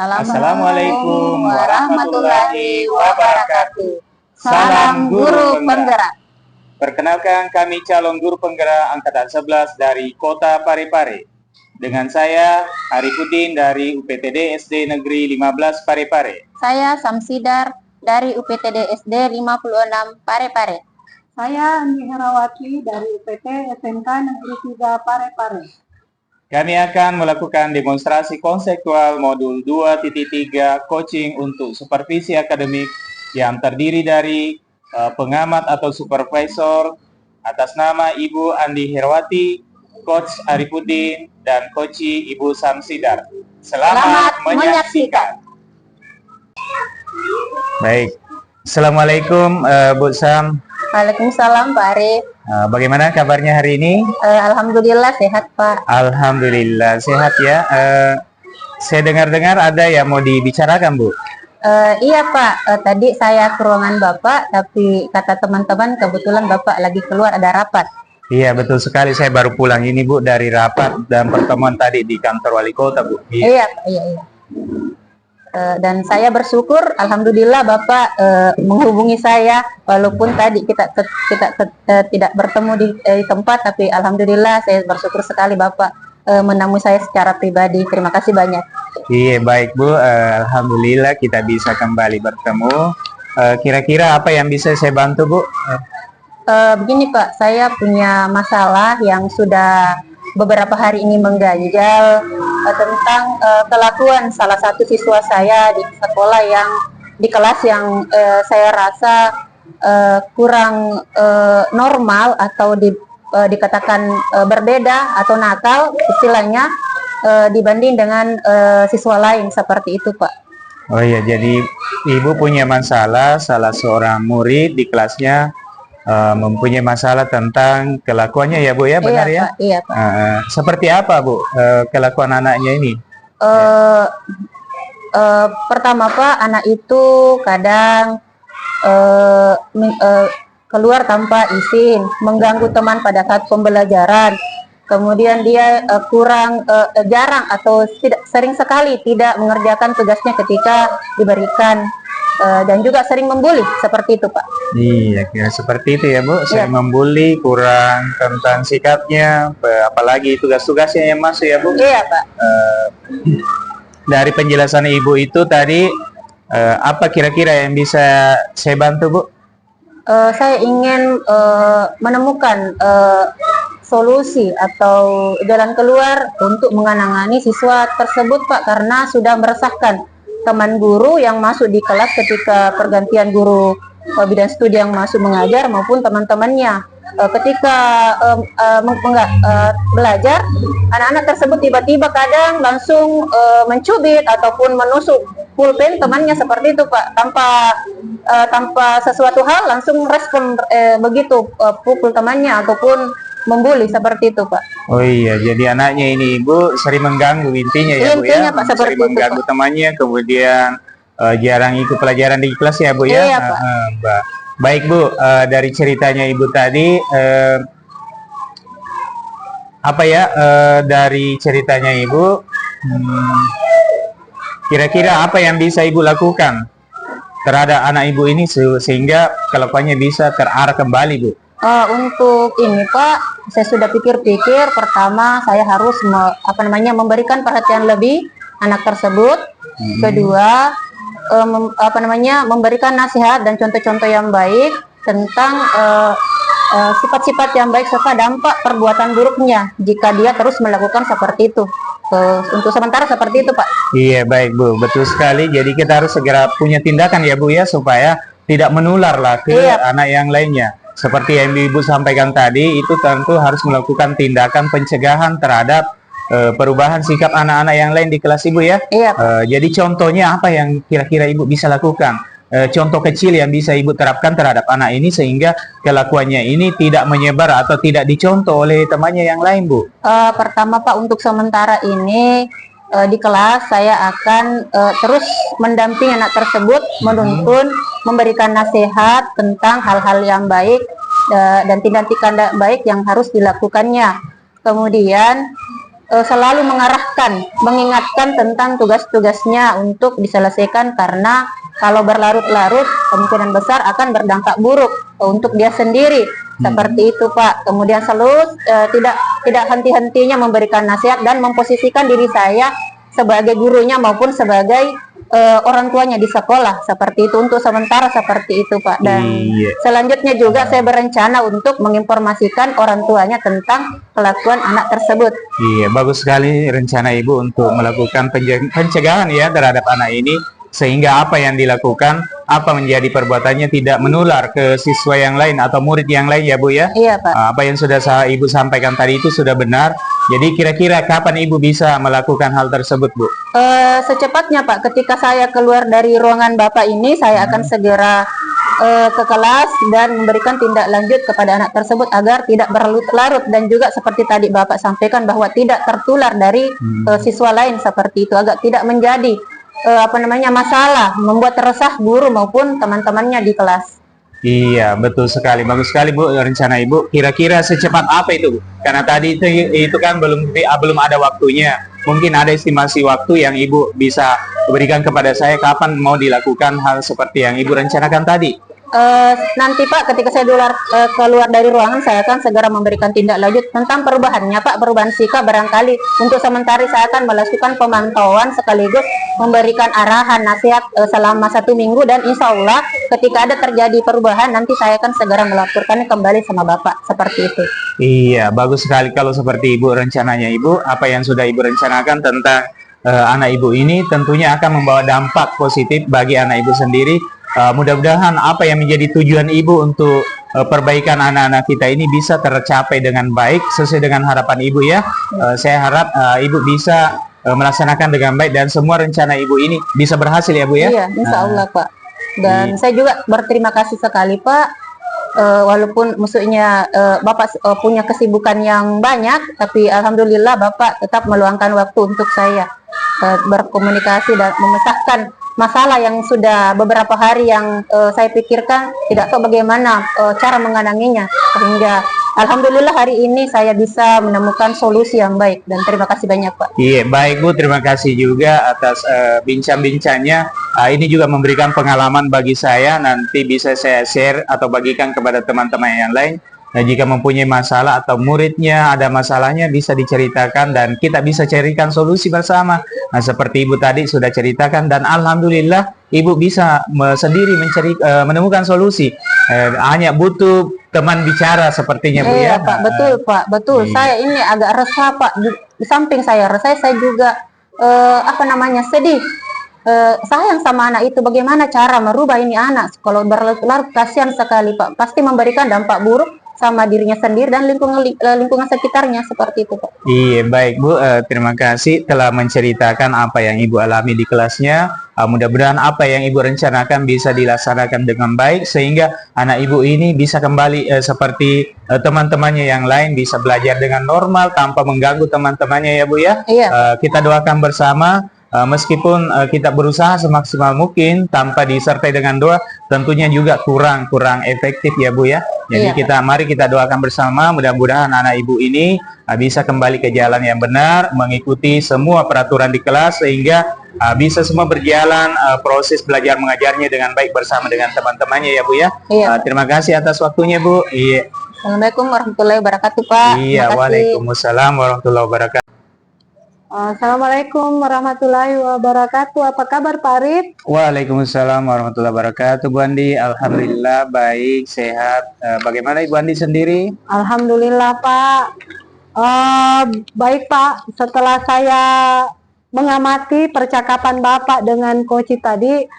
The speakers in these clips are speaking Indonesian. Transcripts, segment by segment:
Assalamualaikum warahmatullahi wabarakatuh. Salam guru penggerak. Perkenalkan, kami calon guru penggerak angkatan 11 dari Kota Parepare. Dengan saya Arifudin dari UPTD SD Negeri 15 Parepare. Saya Samsidar dari UPTD SD 56 Parepare. Saya Andi Herawati dari UPT SMK Negeri 3 Parepare. Kami akan melakukan demonstrasi konseptual modul 2.3 coaching untuk supervisi akademik yang terdiri dari pengamat atau supervisor atas nama Ibu Andi Herawati, Coach Arifudin, dan Coach Ibu Samsidar. Selamat menyaksikan. Baik, Assalamualaikum Bu Sam. Waalaikumsalam Pak Arif. Bagaimana kabarnya hari ini? Alhamdulillah sehat Pak. Alhamdulillah sehat ya. Saya dengar-dengar ada yang mau dibicarakan Bu. Iya Pak, tadi saya ke ruangan Bapak, tapi kata teman-teman kebetulan Bapak lagi keluar ada rapat. Iya betul sekali, saya baru pulang ini Bu dari rapat dan pertemuan tadi di kantor wali kota Bu. Iya Pak, iya. Dan saya bersyukur, alhamdulillah Bapak menghubungi saya, walaupun tadi kita tidak bertemu di tempat, tapi alhamdulillah saya bersyukur sekali Bapak menemui saya secara pribadi. Terima kasih banyak. Iya baik Bu, alhamdulillah kita bisa kembali bertemu. Kira-kira apa yang bisa saya bantu Bu? Begini Pak, saya punya masalah yang sudah beberapa hari ini mengganjal tentang kelakuan salah satu siswa saya di sekolah yang di kelas yang saya rasa kurang normal atau dikatakan berbeda atau nakal istilahnya dibanding dengan siswa lain seperti itu Pak. Oh iya, jadi Ibu punya masalah salah seorang murid di kelasnya mempunyai masalah tentang kelakuannya ya Bu ya, benar iya, ya? Pak, iya Pak. Seperti apa Bu kelakuan anaknya ini? Pertama Pak, anak itu kadang keluar tanpa izin, mengganggu teman pada saat pembelajaran. Kemudian dia jarang atau sering sekali tidak mengerjakan tugasnya ketika diberikan. Dan juga sering membuli, seperti itu Pak. Iya, kira seperti itu ya Bu, sering membuli, kurang tentang sikapnya, apalagi tugas-tugasnya yang masuk ya Bu. Iya Pak. Dari penjelasan Ibu itu tadi, apa kira-kira yang bisa saya bantu Bu? Saya ingin menemukan solusi atau jalan keluar untuk menangani siswa tersebut Pak, karena sudah meresahkan teman guru yang masuk di kelas ketika pergantian guru bidang studi yang masuk mengajar maupun teman-temannya ketika belajar, anak-anak tersebut tiba-tiba kadang langsung mencubit ataupun menusuk pulpen temannya seperti itu Pak, tanpa sesuatu hal langsung respon begitu pukul temannya ataupun membuli seperti itu Pak. Oh iya, jadi anaknya ini Ibu sering mengganggu intinya ya Bu intinya, ya, Pak, sering mengganggu temannya, kemudian jarang ikut pelajaran di kelas ya Bu ya. Iya Pak. Baik Bu, dari ceritanya Ibu tadi, dari ceritanya Ibu, kira-kira apa yang bisa Ibu lakukan terhadap anak Ibu ini sehingga kelakuannya bisa terarah kembali Bu? Untuk ini Pak, saya sudah pikir-pikir. Pertama, saya harus memberikan perhatian lebih anak tersebut. Kedua, memberikan nasihat dan contoh-contoh yang baik tentang sifat-sifat yang baik serta dampak perbuatan buruknya jika dia terus melakukan seperti itu. Untuk sementara seperti itu Pak. Iya baik Bu, betul sekali. Jadi kita harus segera punya tindakan ya Bu ya, supaya tidak menularlah ke anak yang lainnya. Seperti yang Ibu sampaikan tadi, itu tentu harus melakukan tindakan pencegahan terhadap perubahan sikap anak-anak yang lain di kelas Ibu ya. Iya. Jadi contohnya apa yang kira-kira Ibu bisa lakukan? Contoh kecil yang bisa Ibu terapkan terhadap anak ini sehingga kelakuannya ini tidak menyebar atau tidak dicontoh oleh temannya yang lain Bu. Pertama Pak, untuk sementara ini di kelas saya akan terus mendampingi anak tersebut, menuntun, memberikan nasihat tentang hal-hal yang baik dan tindakan baik yang harus dilakukannya. Kemudian selalu mengarahkan, mengingatkan tentang tugas-tugasnya untuk diselesaikan, karena kalau berlarut-larut kemungkinan besar akan berdampak buruk untuk dia sendiri. Seperti itu, Pak. Kemudian selalu tidak henti-hentinya memberikan nasihat dan memposisikan diri saya sebagai gurunya maupun sebagai orang tuanya di sekolah. Seperti itu untuk sementara, seperti itu, Pak. Dan selanjutnya juga saya berencana untuk menginformasikan orang tuanya tentang kelakuan anak tersebut. Iya, bagus sekali rencana Ibu untuk melakukan pencegahan ya terhadap anak ini, sehingga apa yang dilakukan, apa menjadi perbuatannya tidak menular ke siswa yang lain atau murid yang lain ya Bu ya. Iya, Pak. Apa yang sudah Ibu sampaikan tadi itu sudah benar. Jadi kira-kira kapan Ibu bisa melakukan hal tersebut, Bu? Secepatnya, Pak. Ketika saya keluar dari ruangan Bapak ini, saya akan segera ke kelas dan memberikan tindak lanjut kepada anak tersebut agar tidak berlarut-larut, dan juga seperti tadi Bapak sampaikan bahwa tidak tertular dari siswa lain, seperti itu, agar tidak menjadi masalah, membuat resah guru maupun teman-temannya di kelas. Iya, betul sekali. Bagus sekali Bu rencana Ibu. Kira-kira secepat apa itu, Bu? Karena tadi itu kan belum ada waktunya. Mungkin ada estimasi waktu yang Ibu bisa berikan kepada saya kapan mau dilakukan hal seperti yang Ibu rencanakan tadi. Nanti Pak, ketika saya keluar dari ruangan, saya akan segera memberikan tindak lanjut tentang perubahannya, Pak, perubahan sikap barangkali. Untuk sementara saya akan melakukan pemantauan sekaligus memberikan arahan nasihat selama 1 minggu, dan insya Allah ketika ada terjadi perubahan nanti saya akan segera melaporkannya kembali sama Bapak, seperti itu. Iya, bagus sekali kalau seperti Ibu rencananya Ibu. Apa yang sudah Ibu rencanakan tentang anak Ibu ini tentunya akan membawa dampak positif bagi anak Ibu sendiri. Mudah-mudahan apa yang menjadi tujuan Ibu untuk perbaikan anak-anak kita ini bisa tercapai dengan baik sesuai dengan harapan Ibu ya. Saya harap Ibu bisa melaksanakan dengan baik dan semua rencana Ibu ini bisa berhasil ya Bu ya. Iya, insya Allah Pak. Dan saya juga berterima kasih sekali Pak. Walaupun maksudnya Bapak punya kesibukan yang banyak, tapi alhamdulillah Bapak tetap meluangkan waktu untuk saya berkomunikasi dan memecahkan masalah yang sudah beberapa hari yang saya pikirkan tidak tahu bagaimana cara mengenanginya, sehingga alhamdulillah hari ini saya bisa menemukan solusi yang baik, dan terima kasih banyak Pak. Iya, baik Bu, terima kasih juga atas bincang-bincangnya. Ini juga memberikan pengalaman bagi saya, nanti bisa saya share atau bagikan kepada teman-teman yang lain. Nah, jika mempunyai masalah atau muridnya ada masalahnya bisa diceritakan dan kita bisa carikan solusi bersama. Nah, seperti Ibu tadi sudah ceritakan dan alhamdulillah Ibu bisa sendiri menemukan solusi. Hanya butuh teman bicara sepertinya Bu ya. Pak, betul Pak, betul. Saya ini agak resah Pak. Di samping saya resah, saya juga sedih. Sayang sama anak itu, bagaimana cara merubah ini anak. Kalau berlarut-larut kasihan sekali Pak, pasti memberikan dampak buruk sama dirinya sendiri dan lingkungan sekitarnya, seperti itu Pak. Iya, baik Bu, terima kasih telah menceritakan apa yang Ibu alami di kelasnya. Mudah-mudahan apa yang Ibu rencanakan bisa dilaksanakan dengan baik sehingga anak Ibu ini bisa kembali seperti teman-temannya yang lain, bisa belajar dengan normal tanpa mengganggu teman-temannya ya Bu ya. Iya. Kita doakan bersama. Meskipun kita berusaha semaksimal mungkin tanpa disertai dengan doa, tentunya juga kurang efektif ya Bu ya. Jadi mari kita doakan bersama, mudah-mudahan anak Ibu ini bisa kembali ke jalan yang benar, mengikuti semua peraturan di kelas sehingga bisa semua berjalan proses belajar mengajarnya dengan baik bersama dengan teman-temannya ya Bu ya. Terima kasih atas waktunya Bu. Iya. Assalamualaikum warahmatullahi wabarakatuh Pak. Iya, waalaikumsalam warahmatullahi wabarakatuh. Assalamualaikum warahmatullahi wabarakatuh. Apa kabar Pak Arif? Waalaikumsalam warahmatullahi wabarakatuh Bu Andi. Alhamdulillah baik, sehat. Bagaimana Ibu Andi sendiri? Alhamdulillah Pak. Baik Pak, setelah saya mengamati percakapan Bapak dengan Koci tadi,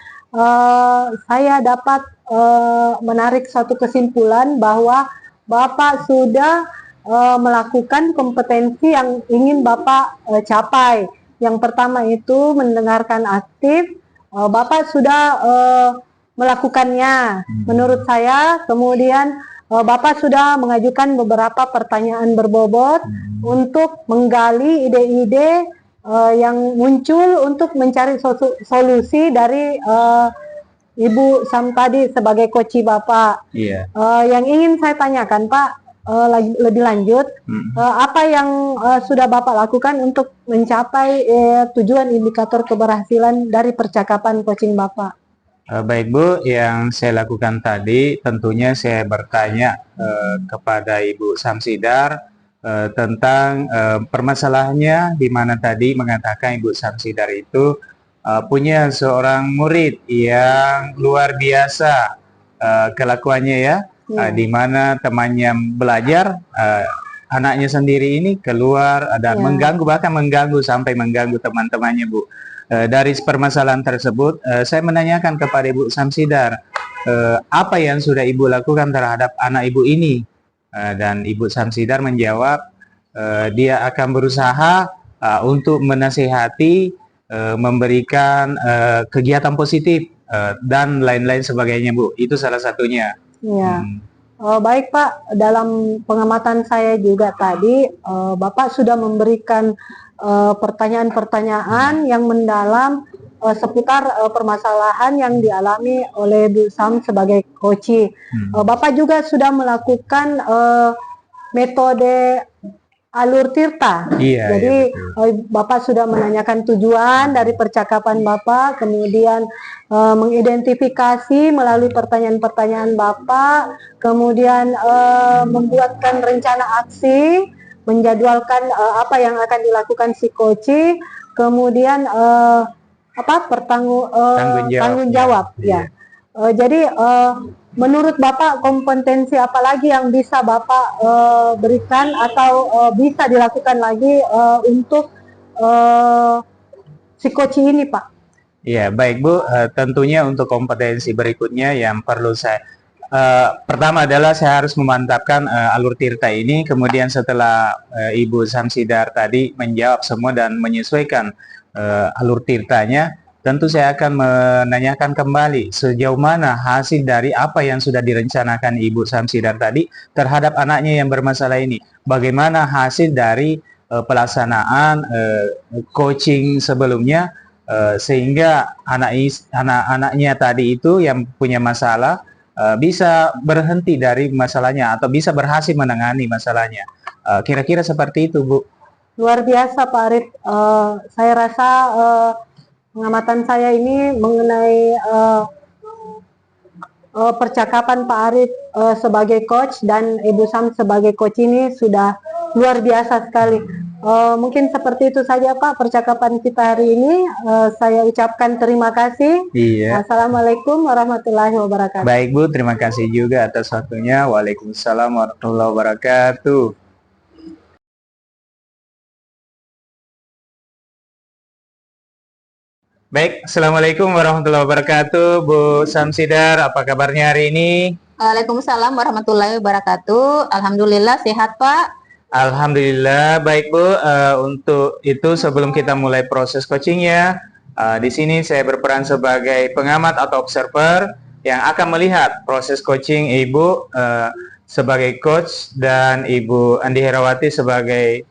saya dapat menarik suatu kesimpulan bahwa Bapak sudah melakukan kompetensi yang ingin Bapak capai. Yang pertama itu mendengarkan aktif, Bapak sudah melakukannya menurut saya. Kemudian Bapak sudah mengajukan beberapa pertanyaan berbobot untuk menggali ide-ide yang muncul untuk mencari solusi dari Ibu Sam tadi sebagai koci Bapak. Yang ingin saya tanyakan Pak, lebih lanjut, apa yang sudah Bapak lakukan untuk mencapai tujuan indikator keberhasilan dari percakapan coaching Bapak? Baik Bu, yang saya lakukan tadi tentunya saya bertanya kepada Ibu Samsidar tentang permasalahannya, di mana tadi mengatakan Ibu Samsidar itu punya seorang murid yang luar biasa kelakuannya ya, di mana temannya belajar, anaknya sendiri ini keluar dan mengganggu, bahkan mengganggu sampai mengganggu teman-temannya Bu. Dari permasalahan tersebut, saya menanyakan kepada Ibu Samsidar, apa yang sudah Ibu lakukan terhadap anak Ibu ini? Dan Ibu Samsidar menjawab, dia akan berusaha untuk menasihati, memberikan kegiatan positif, dan lain-lain sebagainya, Bu. Itu salah satunya. Ya. Baik Pak, dalam pengamatan saya juga tadi, Bapak sudah memberikan pertanyaan-pertanyaan yang mendalam seputar permasalahan yang dialami oleh Bu Sam sebagai coach. Bapak juga sudah melakukan metode alur tirta. Iya, Jadi iya, Bapak sudah menanyakan tujuan dari percakapan Bapak, kemudian mengidentifikasi melalui pertanyaan-pertanyaan Bapak, kemudian membuatkan rencana aksi, menjadwalkan apa yang akan dilakukan si coach, kemudian tanggung jawab. Iya. Jadi menurut Bapak kompetensi apa lagi yang bisa Bapak berikan atau bisa dilakukan lagi untuk si coach ini Pak? Iya, baik Bu. Tentunya untuk kompetensi berikutnya yang perlu saya pertama adalah saya harus memantapkan alur tirta ini. Kemudian setelah Ibu Samsidar tadi menjawab semua dan menyesuaikan alur tirtanya, tentu saya akan menanyakan kembali sejauh mana hasil dari apa yang sudah direncanakan Ibu Samsidar tadi terhadap anaknya yang bermasalah ini. Bagaimana hasil dari pelaksanaan coaching sebelumnya, sehingga anak-anaknya tadi itu yang punya masalah bisa berhenti dari masalahnya atau bisa berhasil menangani masalahnya. Kira-kira seperti itu, Bu. Luar biasa Pak Arif. Saya rasa pengamatan saya ini mengenai percakapan Pak Arif sebagai coach dan Ibu Sam sebagai coach ini sudah luar biasa sekali. Mungkin seperti itu saja Pak percakapan kita hari ini. Saya ucapkan terima kasih. Iya. Assalamualaikum warahmatullahi wabarakatuh. Baik Bu, terima kasih juga atas waktunya. Waalaikumsalam warahmatullahi wabarakatuh. Baik, Assalamualaikum warahmatullahi wabarakatuh. Bu Samsidar, apa kabarnya hari ini? Waalaikumsalam warahmatullahi wabarakatuh. Alhamdulillah sehat Pak. Alhamdulillah, baik Bu. Untuk itu sebelum kita mulai proses coachingnya, di sini saya berperan sebagai pengamat atau observer yang akan melihat proses coaching Ibu sebagai coach dan Ibu Andi Herawati sebagai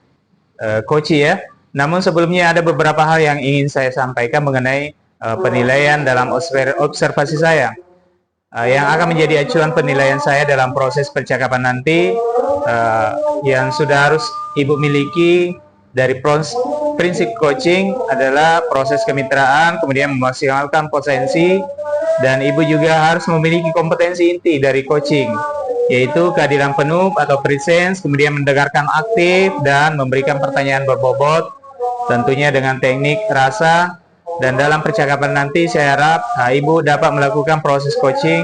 coach ya. Namun sebelumnya ada beberapa hal yang ingin saya sampaikan mengenai penilaian dalam observasi saya. Yang akan menjadi acuan penilaian saya dalam proses percakapan nanti, yang sudah harus Ibu miliki dari prinsip coaching adalah proses kemitraan, kemudian memaksimalkan potensi, dan Ibu juga harus memiliki kompetensi inti dari coaching, yaitu kehadiran penuh atau presence, kemudian mendengarkan aktif dan memberikan pertanyaan berbobot, tentunya dengan teknik rasa. Dan dalam percakapan nanti saya harap Ibu dapat melakukan proses coaching.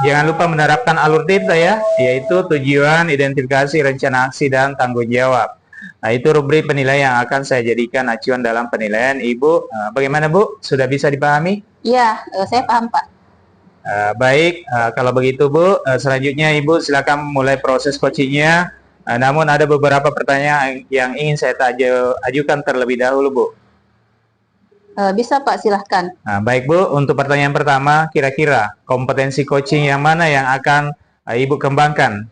Jangan lupa menerapkan alur tirta ya, yaitu tujuan, identifikasi, rencana aksi, dan tanggung jawab. Nah, itu rubrik penilaian yang akan saya jadikan acuan dalam penilaian Ibu. Bagaimana Bu? Sudah bisa dipahami? Iya, saya paham Pak. Baik, kalau begitu Bu, selanjutnya Ibu silakan mulai proses coachingnya. Namun ada beberapa pertanyaan yang ingin saya ajukan terlebih dahulu Bu. Bisa Pak, silahkan. Nah, baik Bu, untuk pertanyaan pertama, kira-kira kompetensi coaching yang mana yang akan Ibu kembangkan?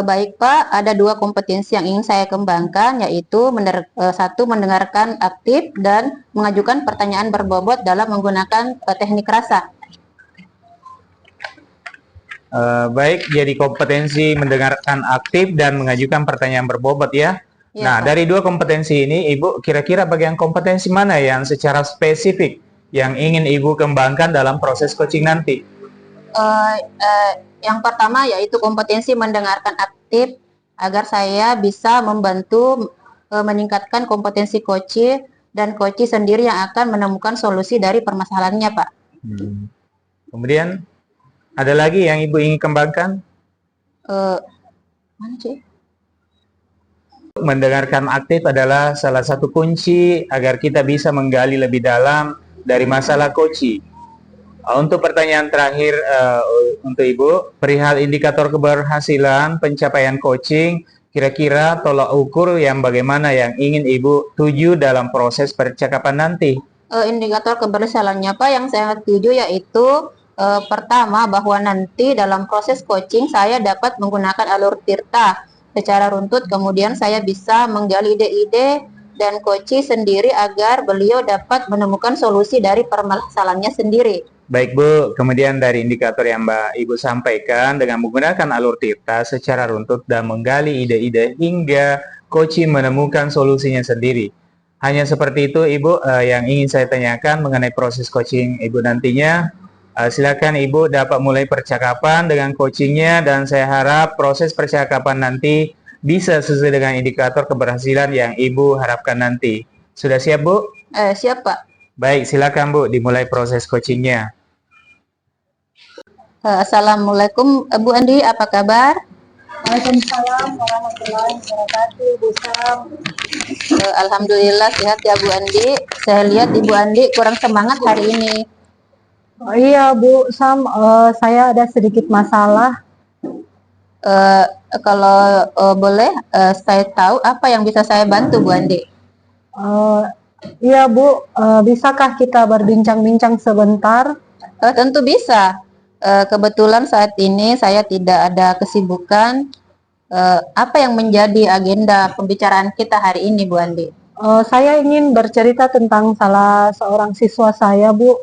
Baik Pak, ada dua kompetensi yang ingin saya kembangkan, yaitu satu, mendengarkan aktif dan mengajukan pertanyaan berbobot dalam menggunakan teknik rasa. Baik, jadi kompetensi mendengarkan aktif dan mengajukan pertanyaan berbobot ya. Iya, Nah, Pak. dari dua kompetensi ini, Ibu kira-kira bagian kompetensi mana yang secara spesifik yang ingin Ibu kembangkan dalam proses coaching nanti? Yang pertama yaitu kompetensi mendengarkan aktif agar saya bisa membantu meningkatkan kompetensi coach dan coach sendiri yang akan menemukan solusi dari permasalahannya, Pak. Kemudian, ada lagi yang Ibu ingin kembangkan? Mana sih? Mendengarkan aktif adalah salah satu kunci agar kita bisa menggali lebih dalam dari masalah coaching. Untuk pertanyaan terakhir untuk Ibu, perihal indikator keberhasilan pencapaian coaching, kira-kira tolak ukur yang bagaimana yang ingin Ibu tuju dalam proses percakapan nanti? Indikator keberhasilannya, Pak, yang saya tuju yaitu pertama bahwa nanti dalam proses coaching saya dapat menggunakan alur Tirta secara runtut, kemudian saya bisa menggali ide-ide dan coach sendiri agar beliau dapat menemukan solusi dari permasalahannya sendiri. Baik Bu, kemudian dari indikator yang Ibu sampaikan dengan menggunakan alur Tirta secara runtut dan menggali ide-ide hingga coaching menemukan solusinya sendiri. Hanya seperti itu Ibu yang ingin saya tanyakan mengenai proses coaching Ibu nantinya. Silakan Ibu dapat mulai percakapan dengan coachingnya dan saya harap proses percakapan nanti bisa sesuai dengan indikator keberhasilan yang Ibu harapkan nanti. Sudah siap Bu? Siap, Pak. Baik, silakan Bu dimulai proses coachingnya. Assalamualaikum, Bu Andi, apa kabar? Waalaikumsalam warahmatullahi wabarakatuh, Bu Sam. Alhamdulillah sehat ya Bu Andi. Saya lihat Ibu Andi kurang semangat hari ini. Iya Bu Sam, saya ada sedikit masalah. Kalau boleh saya tahu apa yang bisa saya bantu Bu Andi? Iya Bu, bisakah kita berbincang-bincang sebentar? Tentu bisa. Kebetulan saat ini saya tidak ada kesibukan. Apa yang menjadi agenda pembicaraan kita hari ini, Bu Andi? Saya ingin bercerita tentang salah seorang siswa saya, Bu.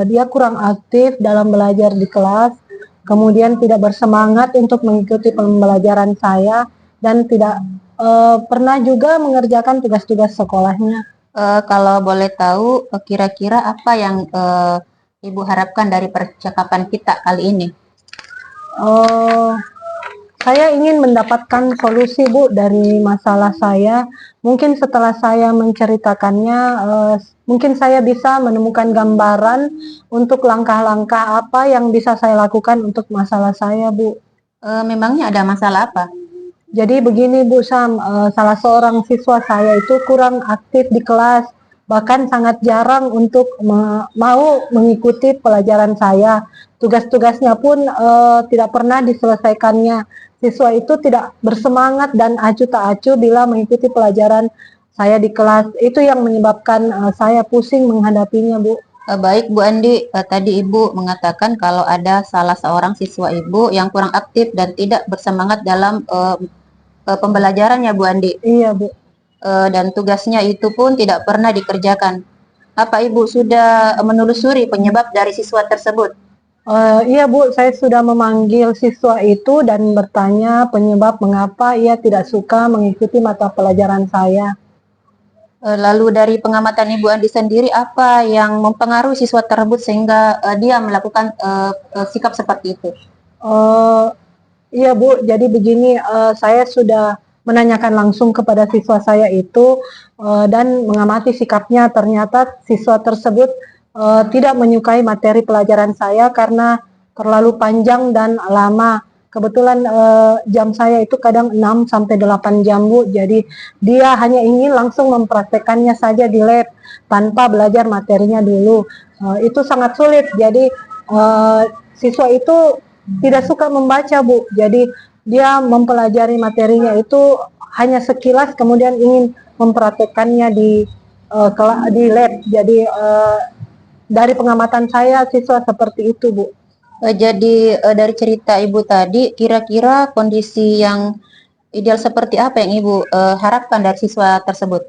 Dia kurang aktif dalam belajar di kelas, kemudian tidak bersemangat untuk mengikuti pembelajaran saya, dan tidak pernah juga mengerjakan tugas-tugas sekolahnya. Kalau boleh tahu, kira-kira apa yang Ibu harapkan dari percakapan kita kali ini? Saya ingin mendapatkan solusi Bu dari masalah saya. Mungkin setelah saya menceritakannya, mungkin saya bisa menemukan gambaran untuk langkah-langkah apa yang bisa saya lakukan untuk masalah saya Bu. Memangnya ada masalah apa? Jadi begini Bu Sam, salah seorang siswa saya itu kurang aktif di kelas, bahkan sangat jarang untuk mau mengikuti pelajaran saya. Tugas-tugasnya pun tidak pernah diselesaikannya. Siswa itu tidak bersemangat dan acuh tak acuh bila mengikuti pelajaran saya di kelas. Itu yang menyebabkan saya pusing menghadapinya, Bu. Baik Bu Andi, tadi Ibu mengatakan kalau ada salah seorang siswa Ibu yang kurang aktif dan tidak bersemangat dalam pembelajarannya Bu Andi. Iya Bu. Dan tugasnya itu pun tidak pernah dikerjakan. Apa Ibu sudah menelusuri penyebab dari siswa tersebut? Iya Bu, saya sudah memanggil siswa itu dan bertanya penyebab mengapa ia tidak suka mengikuti mata pelajaran saya. Lalu dari pengamatan Ibu Andi sendiri, apa yang mempengaruhi siswa tersebut sehingga dia melakukan sikap seperti itu? Iya Bu, jadi begini, saya sudah menanyakan langsung kepada siswa saya itu dan mengamati sikapnya. Ternyata siswa tersebut tidak menyukai materi pelajaran saya karena terlalu panjang dan lama. Kebetulan jam saya itu kadang 6 sampai 8 jam Bu. Jadi dia hanya ingin langsung mempraktekannya saja di lab tanpa belajar materinya dulu. Itu sangat sulit. Jadi siswa itu tidak suka membaca Bu. Jadi dia mempelajari materinya itu hanya sekilas kemudian ingin mempraktekannya di lab. Jadi dari pengamatan saya siswa seperti itu Bu. Jadi dari cerita Ibu tadi, kira-kira kondisi yang ideal seperti apa yang Ibu harapkan dari siswa tersebut?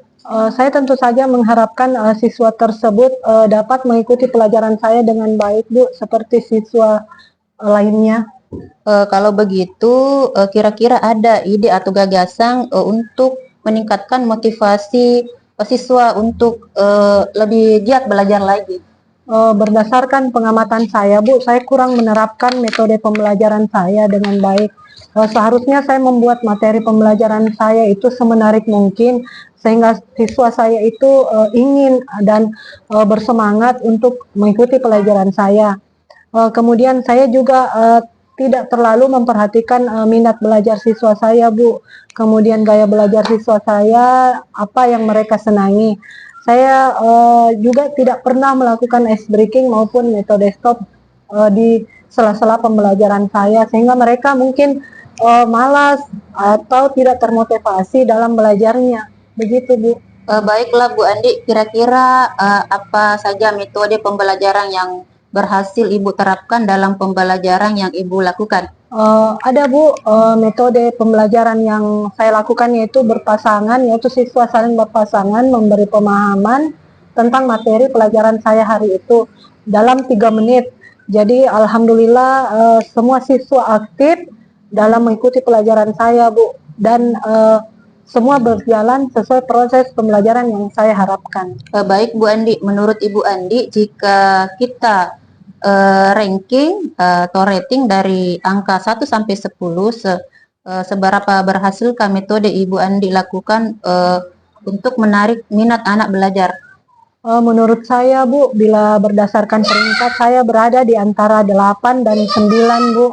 Saya tentu saja mengharapkan siswa tersebut dapat mengikuti pelajaran saya dengan baik Bu, seperti siswa lainnya. Kalau begitu, kira-kira ada ide atau gagasan untuk meningkatkan motivasi siswa untuk lebih giat belajar lagi? Berdasarkan pengamatan saya, Bu, saya kurang menerapkan metode pembelajaran saya dengan baik. Seharusnya saya membuat materi pembelajaran saya itu semenarik mungkin, sehingga siswa saya itu ingin dan bersemangat untuk mengikuti pelajaran saya. Kemudian saya juga tidak terlalu memperhatikan minat belajar siswa saya, Bu. Kemudian gaya belajar siswa saya, apa yang mereka senangi. Saya juga tidak pernah melakukan ice breaking maupun metode stop di sela-sela pembelajaran saya, sehingga mereka mungkin malas atau tidak termotivasi dalam belajarnya. Begitu, Bu. Baiklah Bu Andi, kira-kira apa saja metode pembelajaran yang berhasil Ibu terapkan dalam pembelajaran yang Ibu lakukan? Ada Bu, metode pembelajaran yang saya lakukan yaitu berpasangan, yaitu siswa saling berpasangan memberi pemahaman tentang materi pelajaran saya hari itu dalam 3 menit. Jadi alhamdulillah semua siswa aktif dalam mengikuti pelajaran saya, Bu, dan semua berjalan sesuai proses pembelajaran yang saya harapkan. Baik Bu Andi, menurut Ibu Andi, jika kita ranking atau rating dari angka 1 sampai 10, seberapa berhasilkah metode Ibu Andi lakukan untuk menarik minat anak belajar? Menurut saya, Bu, bila berdasarkan peringkat saya berada di antara 8 dan 9, Bu.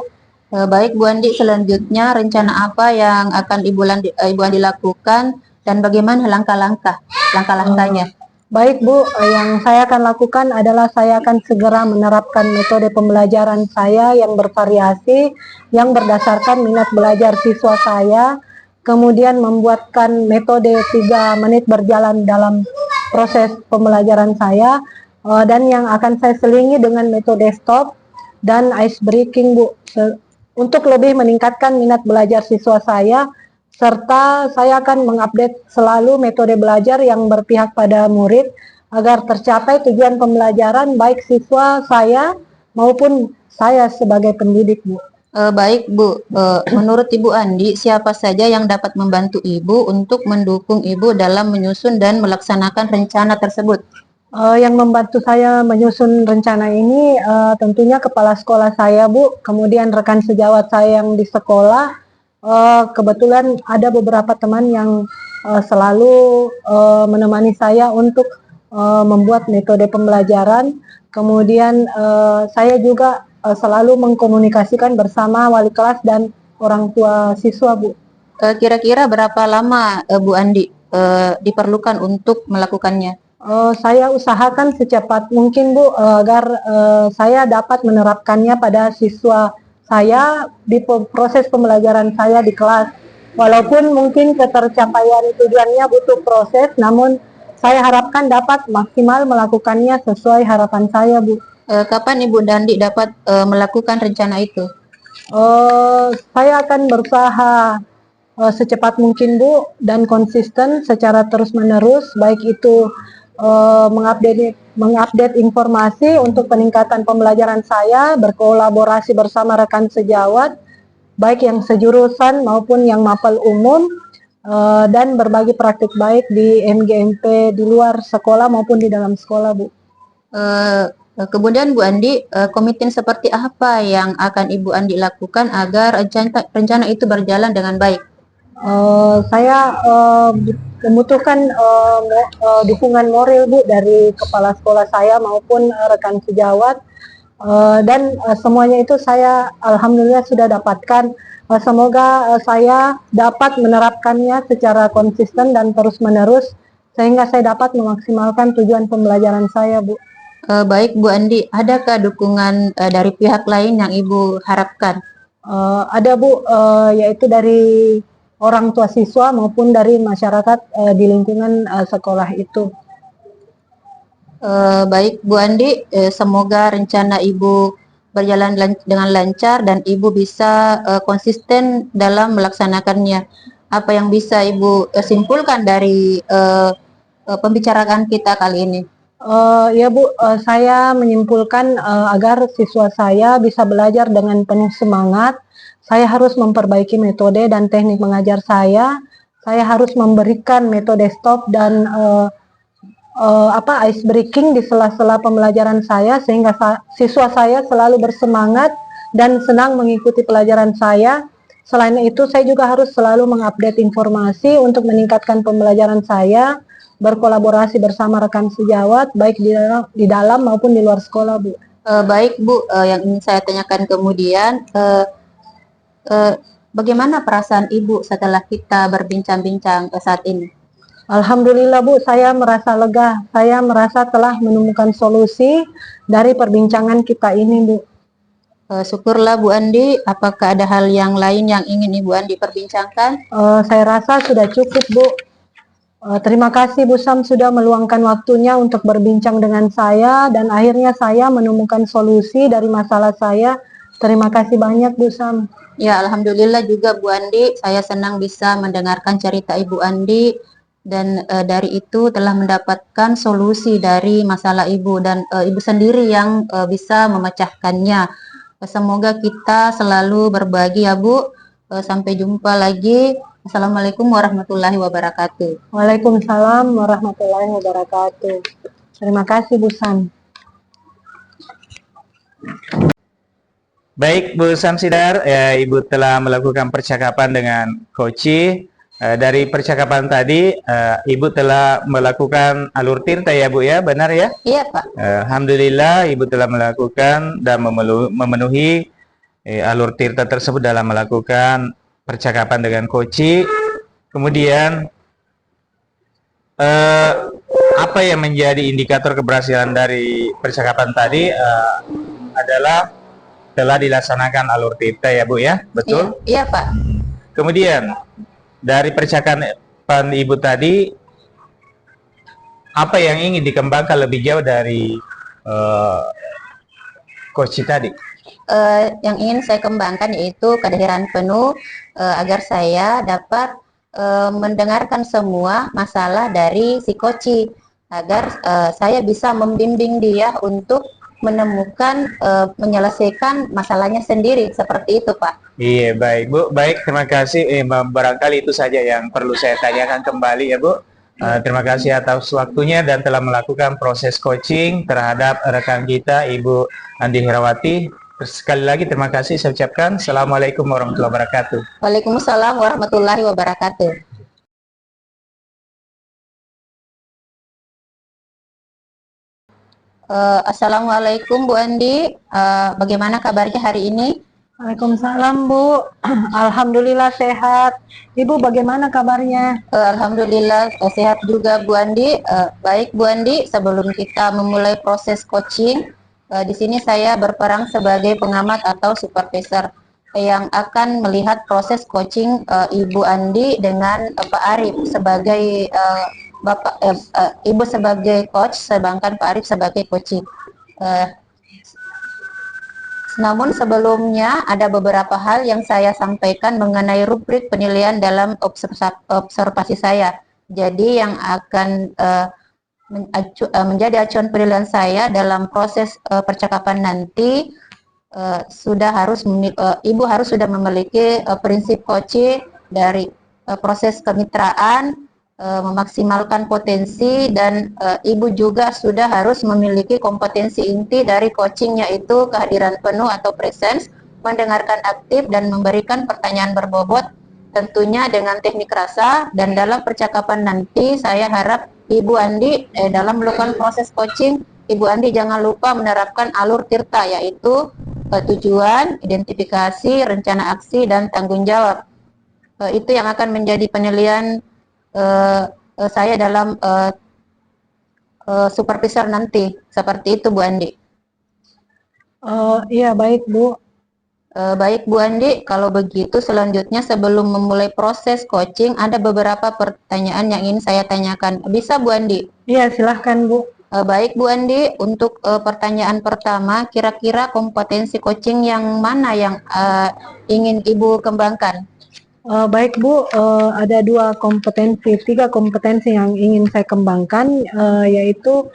Baik Bu Andi, selanjutnya rencana apa yang akan Ibu Andi lakukan dan bagaimana langkah-langkahnya? Baik Bu, yang saya akan lakukan adalah saya akan segera menerapkan metode pembelajaran saya yang bervariasi, yang berdasarkan minat belajar siswa saya, kemudian membuatkan metode 3 menit berjalan dalam proses pembelajaran saya, dan yang akan saya selingi dengan metode stop dan ice breaking, Bu, untuk lebih meningkatkan minat belajar siswa saya, serta saya akan mengupdate selalu metode belajar yang berpihak pada murid agar tercapai tujuan pembelajaran baik siswa saya maupun saya sebagai pendidik, Bu. Baik Bu, menurut Ibu Andi, siapa saja yang dapat membantu Ibu untuk mendukung Ibu dalam menyusun dan melaksanakan rencana tersebut? Yang membantu saya menyusun rencana ini tentunya kepala sekolah saya, Bu, kemudian rekan sejawat saya yang di sekolah. Kebetulan ada beberapa teman yang selalu menemani saya untuk membuat metode pembelajaran. Kemudian saya juga selalu mengkomunikasikan bersama wali kelas dan orang tua siswa, Bu. Kira-kira berapa lama Bu Andi diperlukan untuk melakukannya? Saya usahakan secepat mungkin, Bu, agar saya dapat menerapkannya pada siswa saya di proses pembelajaran saya di kelas. Walaupun mungkin ketercapaian tujuannya butuh proses, namun saya harapkan dapat maksimal melakukannya sesuai harapan saya, Bu. Kapan Ibu Andi dapat melakukan rencana itu? Saya akan berusaha secepat mungkin, Bu, dan konsisten secara terus-menerus, baik itu mengupdate informasi untuk peningkatan pembelajaran saya, berkolaborasi bersama rekan sejawat, baik yang sejurusan maupun yang mapel umum, dan berbagi praktik baik di MGMP di luar sekolah maupun di dalam sekolah, Bu. Kemudian Bu Andi, komitmen seperti apa yang akan Ibu Andi lakukan agar rencana itu berjalan dengan baik? Saya membutuhkan dukungan moral, Bu, dari kepala sekolah saya maupun rekan sejawat, dan semuanya itu saya alhamdulillah sudah dapatkan. Semoga saya dapat menerapkannya secara konsisten dan terus-menerus sehingga saya dapat memaksimalkan tujuan pembelajaran saya, Bu. Baik Bu Andi, adakah dukungan dari pihak lain yang Ibu harapkan? Ada, Bu, yaitu dari orang tua siswa maupun dari masyarakat di lingkungan sekolah itu. Baik Bu Andi, semoga rencana Ibu berjalan dengan lancar dan Ibu bisa konsisten dalam melaksanakannya. Apa yang bisa Ibu simpulkan dari pembicaraan kita kali ini? Ya Bu, saya menyimpulkan agar siswa saya bisa belajar dengan penuh semangat, saya harus memperbaiki metode dan teknik mengajar saya. Saya harus memberikan metode stop dan ice breaking di sela-sela pembelajaran saya sehingga siswa saya selalu bersemangat dan senang mengikuti pelajaran saya. Selain itu, saya juga harus selalu mengupdate informasi untuk meningkatkan pembelajaran saya, berkolaborasi bersama rekan sejawat, baik di dalam maupun di luar sekolah, Bu. Baik Bu, yang ingin saya tanyakan kemudian, bagaimana perasaan Ibu setelah kita berbincang-bincang saat ini? Alhamdulillah Bu, saya merasa lega. Saya merasa telah menemukan solusi dari perbincangan kita ini, Bu. Syukurlah Bu Andi. Apakah ada hal yang lain yang ingin Ibu Andi perbincangkan? Saya rasa sudah cukup, Bu. Terima kasih Bu Sam sudah meluangkan waktunya untuk berbincang dengan saya dan akhirnya saya menemukan solusi dari masalah saya. Terima kasih banyak Bu Sam. Ya, Alhamdulillah juga Bu Andi. Saya senang bisa mendengarkan cerita Ibu Andi dan dari itu telah mendapatkan solusi dari masalah Ibu dan Ibu sendiri yang bisa memecahkannya. Semoga kita selalu berbagi ya Bu. Sampai jumpa lagi. Assalamualaikum warahmatullahi wabarakatuh. Waalaikumsalam warahmatullahi wabarakatuh. Terima kasih Bu Sam. Baik Bu Samsidar, Ibu telah melakukan percakapan dengan Koci. Dari percakapan tadi, Ibu telah melakukan alur tirta ya Bu ya, benar ya? Iya Pak. Alhamdulillah Ibu telah melakukan dan memenuhi alur tirta tersebut dalam melakukan percakapan dengan Koci. Kemudian apa yang menjadi indikator keberhasilan dari percakapan tadi adalah telah dilaksanakan alur tirta ya Bu ya, betul? Iya Pak. Kemudian dari percakapan Ibu tadi, apa yang ingin dikembangkan lebih jauh dari Koci tadi? Yang ingin saya kembangkan yaitu kehadiran penuh agar saya dapat mendengarkan semua masalah dari si Koci agar saya bisa membimbing dia untuk menemukan menyelesaikan masalahnya sendiri, seperti itu Pak. Iya baik Bu, baik terima kasih. Barangkali itu saja yang perlu saya tanyakan kembali ya Bu. Terima kasih atas waktunya dan telah melakukan proses coaching terhadap rekan kita Ibu Andi Herawati. Sekali lagi terima kasih saya ucapkan. Assalamualaikum warahmatullahi wabarakatuh. Waalaikumsalam warahmatullahi wabarakatuh. Assalamualaikum Bu Andi, bagaimana kabarnya hari ini? Waalaikumsalam Bu. Alhamdulillah sehat. Ibu bagaimana kabarnya? Alhamdulillah sehat juga Bu Andi. Baik Bu Andi, sebelum kita memulai proses coaching, di sini saya berperan sebagai pengamat atau supervisor yang akan melihat proses coaching Ibu Andi dengan Pak Arif sebagai Ibu sebagai coach, sedangkan Pak Arif sebagai coaching. Namun sebelumnya ada beberapa hal yang saya sampaikan mengenai rubrik penilaian dalam observasi saya. Jadi yang akan menjadi acuan penilaian saya dalam proses percakapan nanti Ibu harus sudah memiliki prinsip coaching dari proses kemitraan, memaksimalkan potensi, dan Ibu juga sudah harus memiliki kompetensi inti dari coaching, yaitu kehadiran penuh atau presence, mendengarkan aktif dan memberikan pertanyaan berbobot, tentunya dengan teknik rasa. Dan dalam percakapan nanti saya harap Ibu Andi dalam melakukan proses coaching, Ibu Andi jangan lupa menerapkan alur tirta, yaitu tujuan, identifikasi, rencana aksi, dan tanggung jawab. Itu yang akan menjadi penilaian saya dalam supervisor nanti. Seperti itu Bu Andi. Iya baik Bu. Baik Bu Andi, kalau begitu selanjutnya sebelum memulai proses coaching ada beberapa pertanyaan yang ingin saya tanyakan. Bisa Bu Andi? Iya silahkan Bu. Baik Bu Andi, untuk pertanyaan pertama, kira-kira kompetensi coaching yang mana yang ingin Ibu kembangkan? Baik Bu, ada tiga kompetensi yang ingin saya kembangkan, yaitu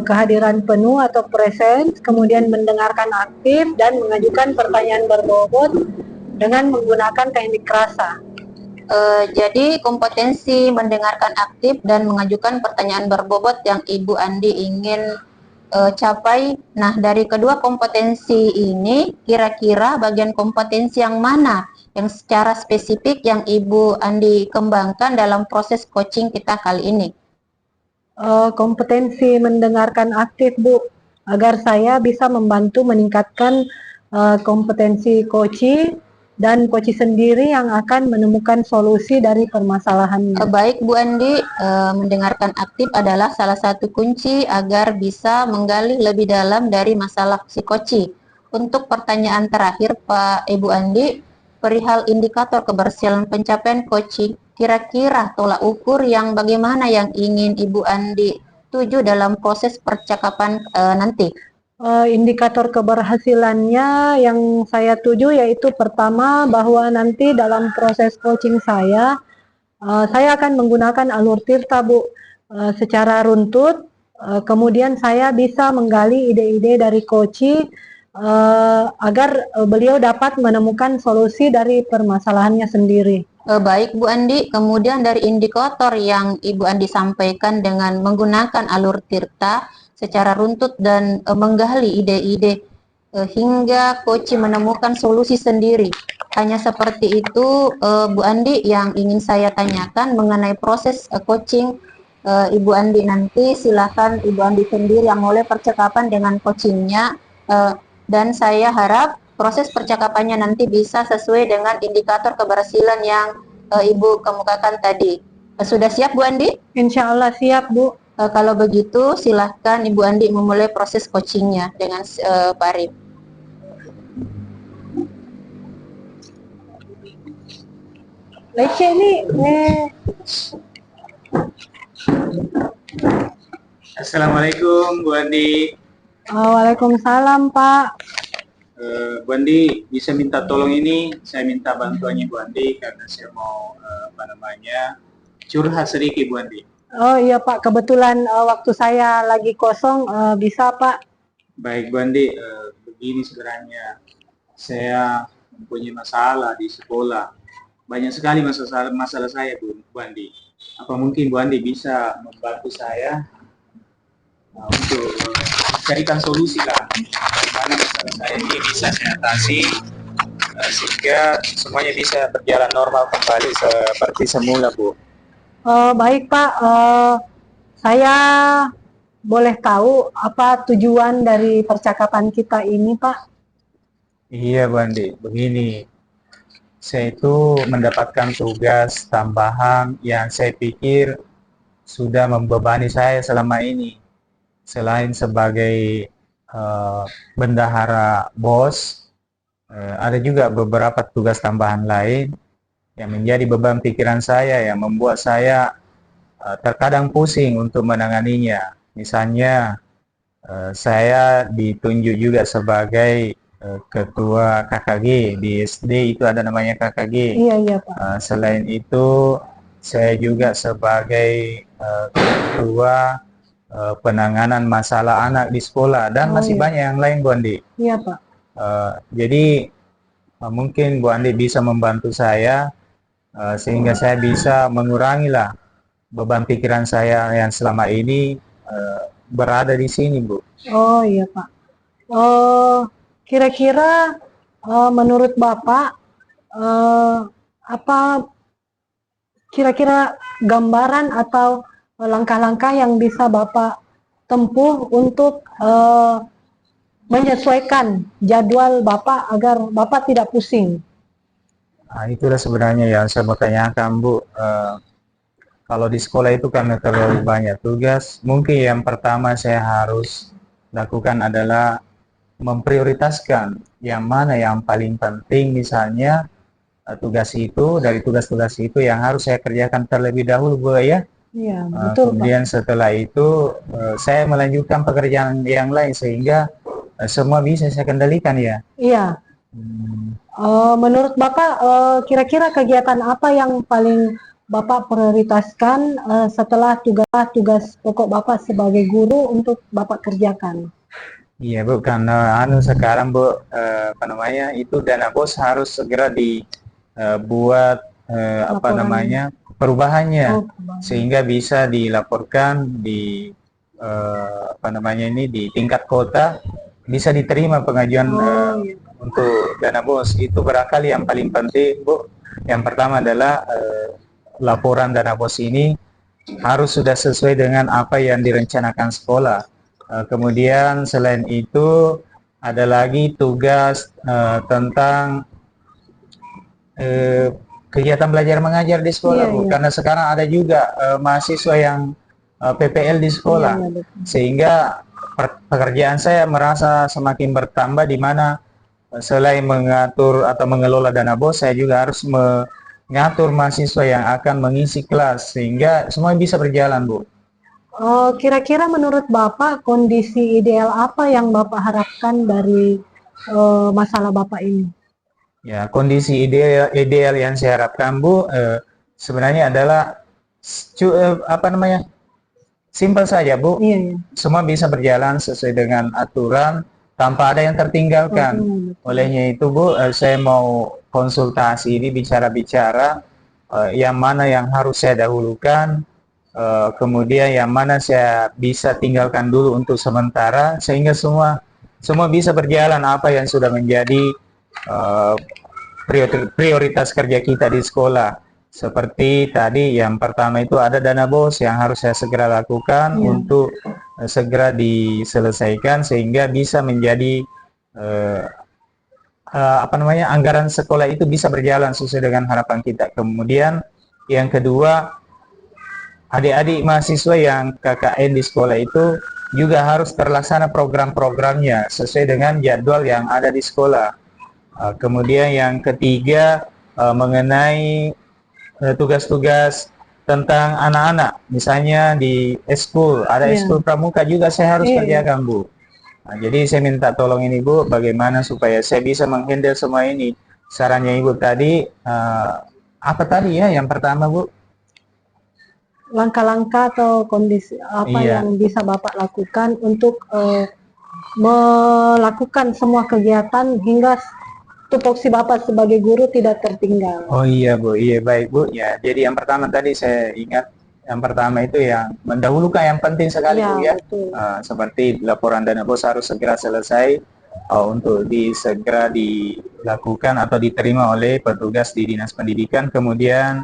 kehadiran penuh atau present, kemudian mendengarkan aktif dan mengajukan pertanyaan berbobot dengan menggunakan teknik rasa. Jadi kompetensi mendengarkan aktif dan mengajukan pertanyaan berbobot yang Ibu Andi ingin capai. Nah, dari kedua kompetensi ini, kira-kira bagian kompetensi yang mana yang secara spesifik yang Ibu Andi kembangkan dalam proses coaching kita kali ini? Kompetensi mendengarkan aktif, Bu, agar saya bisa membantu meningkatkan kompetensi coach dan coach sendiri yang akan menemukan solusi dari permasalahannya. Baik Bu Andi, mendengarkan aktif adalah salah satu kunci agar bisa menggali lebih dalam dari masalah psikoci. Untuk pertanyaan terakhir Pak Ibu Andi, perihal indikator keberhasilan pencapaian coaching, kira-kira tolak ukur yang bagaimana yang ingin Ibu Andi tuju dalam proses percakapan nanti? Indikator keberhasilannya yang saya tuju yaitu pertama bahwa nanti dalam proses coaching saya akan menggunakan alur Tirta, Bu, secara runtut. Kemudian saya bisa menggali ide-ide dari coach agar beliau dapat menemukan solusi dari permasalahannya sendiri. Baik Bu Andi, kemudian dari indikator yang Ibu Andi sampaikan dengan menggunakan alur Tirta secara runtut dan menggali ide-ide hingga coach menemukan solusi sendiri. Hanya seperti itu Bu Andi yang ingin saya tanyakan mengenai proses coaching Ibu Andi nanti. Silakan Ibu Andi sendiri yang mulai percakapan dengan coachingnya dan saya harap proses percakapannya nanti bisa sesuai dengan indikator keberhasilan yang Ibu kemukakan tadi. Sudah siap Bu Andi? Insya Allah siap, Bu. Kalau begitu silahkan Ibu Andi memulai proses coachingnya dengan Pak Arif. Lece ini Assalamualaikum Bu Andi. Waalaikumsalam Pak. Bu Andi, bisa minta tolong ini, saya minta bantuannya Bu Andi karena saya mau curhat sedikit Bu Andi. Oh iya Pak, kebetulan waktu saya lagi kosong, bisa Pak? Baik Bu Andi, begini sebenarnya saya mempunyai masalah di sekolah. Banyak sekali masalah saya Bu Andi. Apa mungkin Bu Andi bisa membantu saya untuk carikan solusi lah, bagaimana masalah saya ini bisa saya atasi sehingga semuanya bisa berjalan normal kembali seperti semula Bu. Baik Pak, saya boleh tahu apa tujuan dari percakapan kita ini Pak? Iya Bu Andi, begini, saya itu mendapatkan tugas tambahan yang saya pikir sudah membebani saya selama ini. Selain sebagai bendahara BOS, ada juga beberapa tugas tambahan lain yang menjadi beban pikiran saya, yang membuat saya terkadang pusing untuk menanganinya. Misalnya, saya ditunjuk juga sebagai ketua KKG di SD, itu ada namanya KKG. Iya Pak. Selain itu, saya juga sebagai ketua penanganan masalah anak di sekolah dan masih banyak yang lain Bu Andi. Iya Pak. Jadi mungkin Bu Andi bisa membantu saya sehingga saya bisa mengurangilah beban pikiran saya yang selama ini berada di sini Bu. Oh iya Pak. Kira-kira menurut Bapak apa kira-kira gambaran atau langkah-langkah yang bisa Bapak tempuh untuk menyesuaikan jadwal Bapak agar Bapak tidak pusing? Nah, itulah sebenarnya yang saya mau tanyakan Bu. Kalau di sekolah itu karena terlalu banyak tugas, mungkin yang pertama saya harus lakukan adalah memprioritaskan yang mana yang paling penting. Misalnya dari tugas-tugas itu yang harus saya kerjakan terlebih dahulu Bu ya. Iya, betul Kemudian Pak. setelah itu saya melanjutkan pekerjaan yang lain sehingga semua bisa saya kendalikan ya. Iya. Menurut Bapak kira-kira kegiatan apa yang paling Bapak prioritaskan setelah tugas pokok Bapak sebagai guru untuk Bapak kerjakan? Iya Bu, karena sekarang Bu, apa namanya, itu dana bos harus segera dibuat apa Laporan. namanya, perubahannya, Oh, Bang. sehingga bisa dilaporkan apa namanya ini, di tingkat kota, bisa diterima pengajuan Iya. untuk dana bos. Itu barangkali yang paling penting Bu. Yang pertama adalah laporan dana bos ini harus sudah sesuai dengan apa yang direncanakan sekolah. Kemudian selain itu ada lagi tugas tentang kegiatan belajar mengajar di sekolah, Iya, Bu. iya. Karena sekarang ada juga mahasiswa yang PPL di sekolah, Iya, betul. sehingga pekerjaan saya merasa semakin bertambah, di mana selain mengatur atau mengelola dana bos, saya juga harus mengatur mahasiswa yang akan mengisi kelas, sehingga semua bisa berjalan, Bu. Kira-kira menurut Bapak kondisi ideal apa yang Bapak harapkan dari masalah Bapak ini? Ya, kondisi ideal yang saya harapkan, Bu, sebenarnya adalah apa namanya, simpel saja, Bu. Iya, iya. Semua bisa berjalan sesuai dengan aturan tanpa ada yang tertinggalkan. Betul. Olehnya itu, Bu, saya mau konsultasi ini, bicara-bicara yang mana yang harus saya dahulukan, kemudian yang mana saya bisa tinggalkan dulu untuk sementara, sehingga semua bisa berjalan apa yang sudah menjadi prioritas kerja kita di sekolah. Seperti tadi yang pertama itu ada dana bos yang harus saya segera lakukan untuk segera diselesaikan, sehingga bisa menjadi apa namanya, anggaran sekolah itu bisa berjalan sesuai dengan harapan kita. Kemudian yang kedua, adik-adik mahasiswa yang KKN di sekolah itu juga harus terlaksana program-programnya sesuai dengan jadwal yang ada di sekolah. Kemudian yang ketiga, mengenai tugas-tugas tentang anak-anak, misalnya di eskul, ada eskul pramuka juga saya harus kerjakan, Bu. Nah, jadi saya minta tolong ini, Bu, bagaimana supaya saya bisa menghandle semua ini. Sarannya Ibu tadi, apa tadi ya yang pertama, Bu? Langkah-langkah atau kondisi apa Iya. yang bisa Bapak lakukan untuk melakukan semua kegiatan hingga tupoksi Bapak sebagai guru tidak tertinggal. Oh iya, Bu, iya, baik, Bu. Ya, jadi yang pertama tadi saya ingat, yang pertama itu yang mendahulukan yang penting sekali, Bu, ya. Betul. Seperti laporan dana bos harus segera selesai untuk segera dilakukan atau diterima oleh petugas di Dinas Pendidikan. Kemudian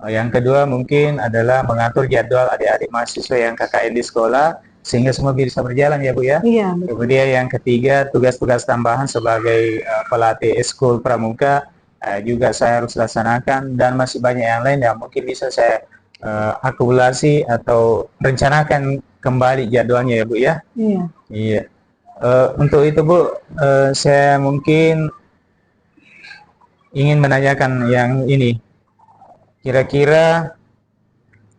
yang kedua mungkin adalah mengatur jadwal adik-adik mahasiswa yang KKN di sekolah, sehingga semua bisa berjalan, ya, Bu, ya. Iya, betul. Kemudian yang ketiga, tugas-tugas tambahan sebagai pelatih eskul pramuka juga saya harus laksanakan, dan masih banyak yang lain yang mungkin bisa saya akumulasi atau rencanakan kembali jadwalnya, ya, Bu, ya. Iya. Iya. Untuk itu, Bu, saya mungkin ingin menanyakan yang ini. Kira-kira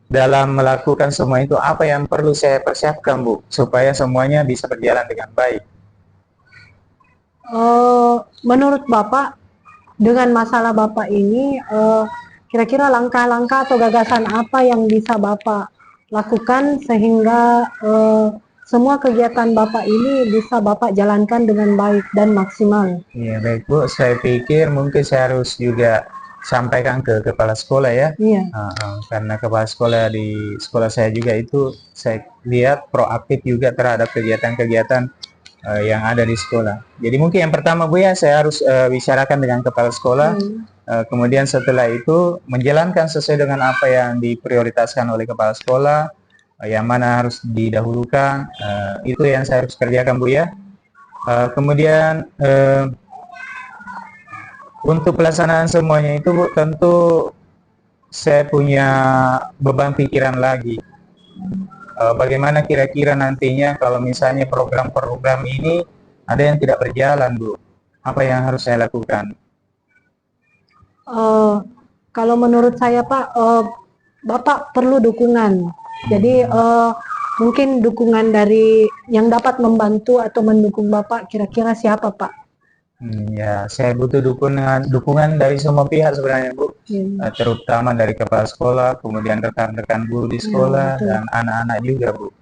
dalam melakukan semua itu, apa yang perlu saya persiapkan, Bu, supaya semuanya bisa berjalan dengan baik? Menurut Bapak, dengan masalah Bapak ini, kira-kira langkah-langkah atau gagasan apa yang bisa Bapak lakukan sehingga semua kegiatan Bapak ini bisa Bapak jalankan dengan baik dan maksimal? Iya, baik, Bu. Saya pikir mungkin saya harus juga sampaikan ke kepala sekolah, ya. Iya. Karena kepala sekolah di sekolah saya juga itu saya lihat proaktif juga terhadap kegiatan-kegiatan yang ada di sekolah. Jadi mungkin yang pertama, Bu, ya, saya harus bicarakan dengan kepala sekolah. Kemudian setelah itu menjalankan sesuai dengan apa yang diprioritaskan oleh kepala sekolah, yang mana harus didahulukan. Itu yang saya harus kerjakan, Bu, ya. Kemudian untuk pelaksanaan semuanya itu, Bu, tentu saya punya beban pikiran lagi. Bagaimana kira-kira nantinya kalau misalnya program-program ini ada yang tidak berjalan, Bu? Apa yang harus saya lakukan? Kalau menurut saya, Pak, Bapak perlu dukungan. Jadi mungkin dukungan dari yang dapat membantu atau mendukung Bapak kira-kira siapa, Pak? Ya, saya butuh dukungan dari semua pihak sebenarnya, Bu. Terutama dari kepala sekolah, kemudian rekan-rekan guru di sekolah, betul. dan anak-anak juga, Bu.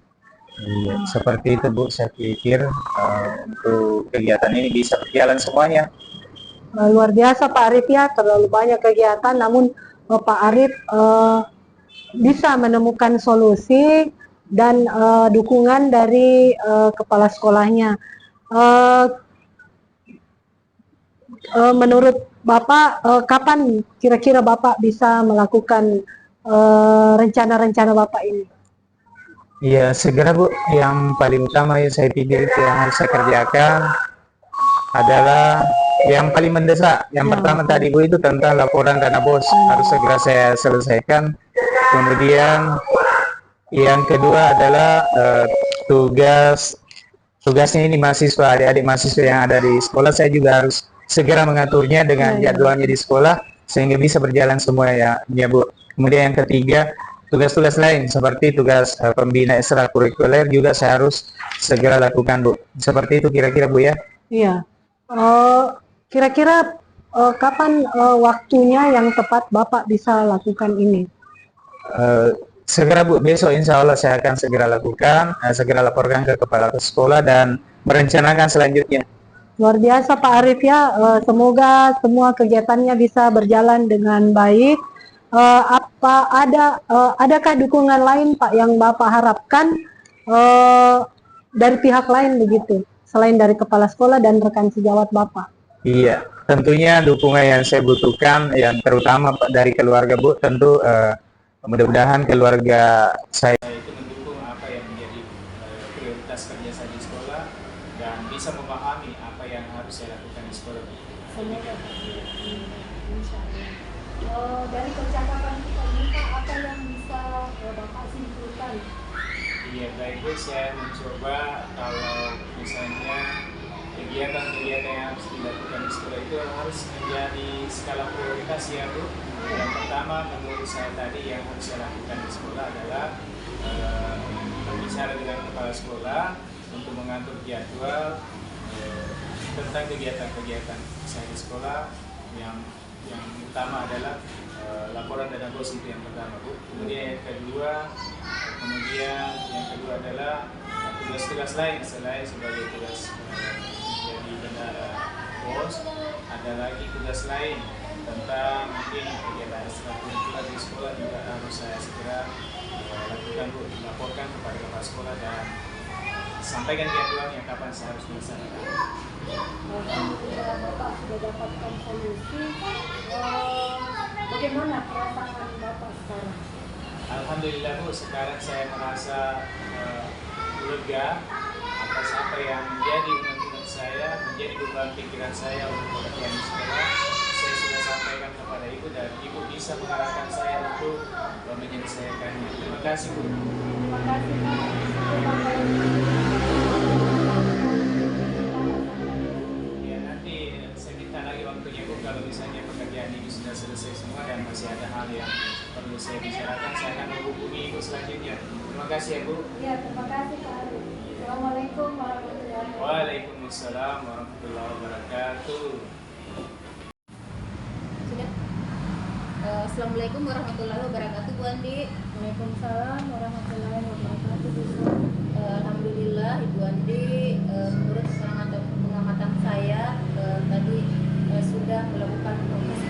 Iya, seperti itu, Bu. Saya pikir untuk kegiatan ini bisa berjalan semuanya. Luar biasa Pak Arif ya, terlalu banyak kegiatan, namun Pak Arif bisa menemukan solusi dan dukungan dari kepala sekolahnya. Eh, Menurut Bapak, kapan kira-kira Bapak bisa melakukan rencana-rencana Bapak ini? Iya, segera, Bu. Yang paling utama yang saya pikir itu yang harus saya kerjakan adalah yang paling mendesak. Yang pertama tadi, Bu, itu tentang laporan dana BOS. Harus segera saya selesaikan. Kemudian yang kedua adalah tugasnya ini mahasiswa, adik-adik mahasiswa yang ada di sekolah. Saya juga harus segera mengaturnya dengan jadwalnya di sekolah sehingga bisa berjalan semua ya Bu. Kemudian yang ketiga, tugas-tugas lain seperti tugas pembina ekstrakurikuler juga saya harus segera lakukan, Bu. Seperti itu kira-kira, Bu, ya. Iya. Kira-kira kapan waktunya yang tepat Bapak bisa lakukan ini? Segera, Bu, besok insya Allah saya akan segera lakukan, segera laporkan ke kepala sekolah dan merencanakan selanjutnya. Luar biasa Pak Arif ya, semoga semua kegiatannya bisa berjalan dengan baik. Adakah dukungan lain Pak yang Bapak harapkan dari pihak lain begitu, selain dari kepala sekolah dan rekan sejawat Bapak? Iya, tentunya dukungan yang saya butuhkan yang terutama dari keluarga, Bu, tentu mudah-mudahan keluarga saya itu mendukung apa yang menjadi prioritas kerja saya di sekolah dan bisa memahami apa yang harus saya lakukan di sekolah. Semoga insya Allah. Dari percakapan kita ini Pak, apa yang bisa Bapak simpulkan? Iya, baik, Bu, saya mencoba kalau misalnya kegiatan-kegiatan yang harus dilakukan di sekolah itu harus menjadi skala prioritas ya, Bu. Yang pertama menurut saya tadi yang harus saya lakukan di sekolah adalah berbicara dengan kepala sekolah untuk mengatur jadwal tentang kegiatan-kegiatan saya di sekolah. Yang utama adalah laporan dana BOS itu yang pertama, Bu. Kemudian yang kedua adalah tugas-tugas lain selain sebagai tugas menjadi bendahara BOS. Ada lagi tugas lain tentang mungkin kegiatan ekstrakurikuler di sekolah juga harus saya segera lakukan, Bu. Laporkan kepada kepala sekolah dan sampaikan jadwalnya kapan saya harus melaksanakan. Alhamdulillah Bapak sudah dapatkan solusi. Bagaimana perasaan Bapak sekarang? Alhamdulillah, Bu, sekarang saya merasa lega atas apa yang menjadi unek-unek saya, menjadi beban pikiran saya untuk pekerjaan di sekolah. Saya sudah sampaikan kepada Ibu dan Ibu bisa mengarahkan saya untuk menyelesaikannya. Terima kasih, Bu. Terima kasih Pak. Ya, nanti saya minta lagi waktunya, Bu, kalau misalnya pekerjaan ini sudah selesai semua dan masih ada hal yang perlu saya bicarakan, saya akan menghubungi Ibu selanjutnya. Terima kasih ya, Bu. Ya, terima kasih Pak Arif. Assalamualaikum warahmatullahi wabarakatuh. Waalaikumsalam warahmatullahi wabarakatuh. Sudah. Assalamualaikum warahmatullahi wabarakatuh, Bu Andi. Waalaikumsalam warahmatullahi wabarakatuh. Alhamdulillah Ibu Andi, menurut pengamatan saya tadi sudah melakukan proses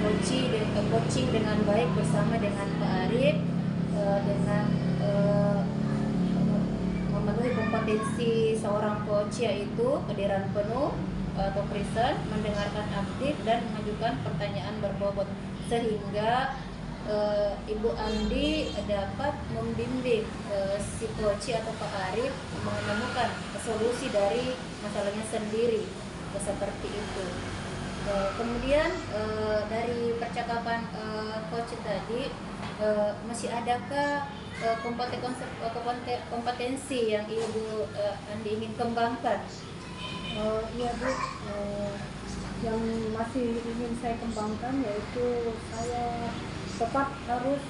coaching dengan baik bersama dengan Pak Arif, dengan memenuhi kompetensi seorang coach, yaitu kehadiran penuh atau present, mendengarkan aktif dan mengajukan pertanyaan berbobot, sehingga Ibu Andi dapat membimbing si coach atau Pak Arif menemukan solusi dari masalahnya sendiri, seperti itu. Kemudian dari percakapan coach tadi, masih adakah kompetensi yang Ibu Andi ingin kembangkan? Iya Bu, yang masih ingin saya kembangkan yaitu saya tetap harus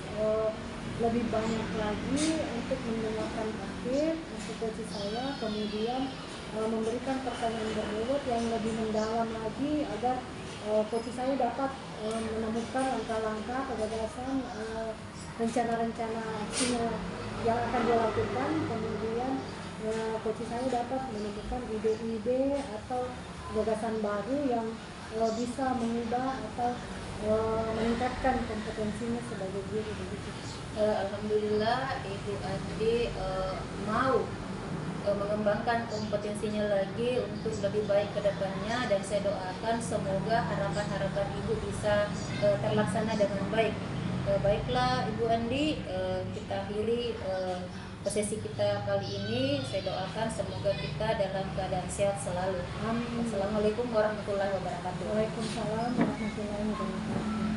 lebih banyak lagi untuk mendengarkan aktif untuk coach saya, kemudian memberikan pertanyaan berbobot yang lebih mendalam lagi agar coach saya dapat menemukan langkah-langkah kegagasan, rencana-rencana aksinya yang akan dilakukan. Kemudian coach saya dapat menemukan ide-ide atau gagasan baru yang bisa mengubah atau meningkatkan kompetensinya sebagai guru begitu. Alhamdulillah Ibu Andi mau mengembangkan kompetensinya lagi untuk lebih baik ke depannya, dan saya doakan semoga harapan-harapan Ibu bisa terlaksana dengan baik. Baiklah Ibu Andi, kita akhiri sesi kita kali ini. Saya doakan semoga kita dalam keadaan sehat selalu. Amin. Assalamualaikum warahmatullahi wabarakatuh. Waalaikumsalam warahmatullahi wabarakatuh.